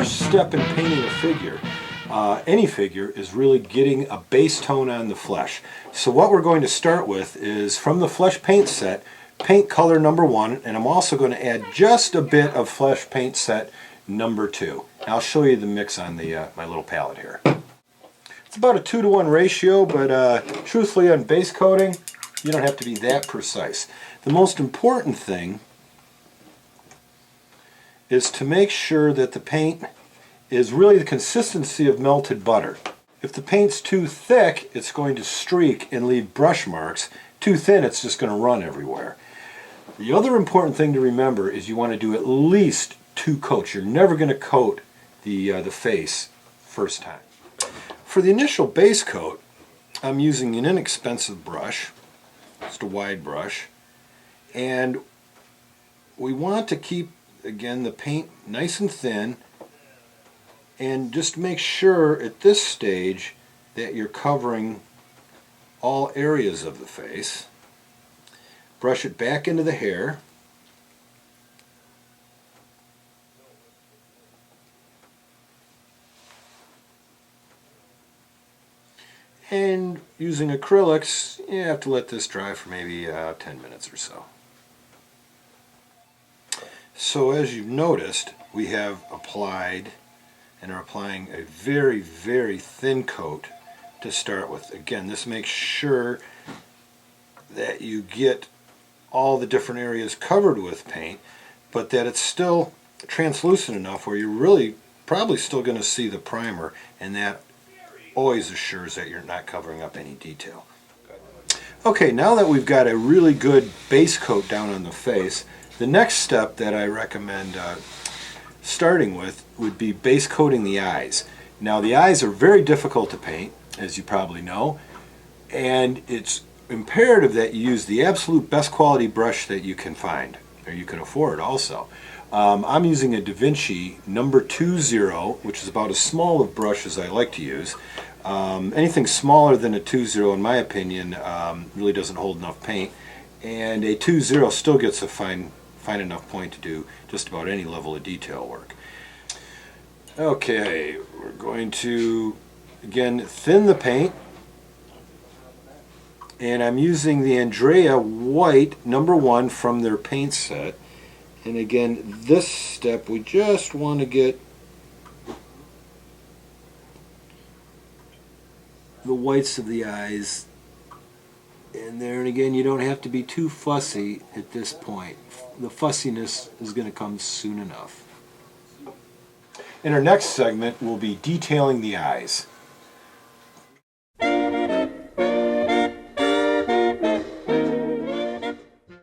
first step in painting a figure, any figure, is really getting a base tone on the flesh. So what we're going to start with is, from the flesh paint set, paint color number 1, and I'm also going to add just a bit of flesh paint set number 2. I'll show you the mix on the my little palette here. It's about a 2-to-1 ratio, but truthfully on base coating, you don't have to be that precise. The most important thing is to make sure that the paint is really the consistency of melted butter. If the paint's too thick, it's going to streak and leave brush marks. Too thin, it's just going to run everywhere. The other important thing to remember is you want to do at least 2 coats. You're never going to coat the face first time. For the initial base coat, I'm using an inexpensive brush, just a wide brush, and we want to keep, again, the paint nice and thin, and just make sure at this stage that you're covering all areas of the face. Brush it back into the hair. And using acrylics, you have to let this dry for maybe 10 minutes or so. So as you've noticed, we have applied and are applying a very, very thin coat to start with. Again, this makes sure that you get all the different areas covered with paint, but that it's still translucent enough where you're really probably still going to see the primer, and that always assures that you're not covering up any detail. Okay, now that we've got a really good base coat down on the face, the next step that I recommend starting with would be base coating the eyes. Now, the eyes are very difficult to paint, as you probably know, and it's imperative that you use the absolute best quality brush that you can find, or you can afford also. I'm using a Da Vinci number 20, which is about as small of brush as I like to use. Anything smaller than a 20, in my opinion, really doesn't hold enough paint, and a 20 still gets a fine enough point to do just about any level of detail work. Okay, we're going to, again, thin the paint, and I'm using the Andrea white number 1 from their paint set. And again, this step, we just want to get the whites of the eyes in there. And again, you don't have to be too fussy at this point. The fussiness is going to come soon enough. In our next segment, we'll be detailing the eyes.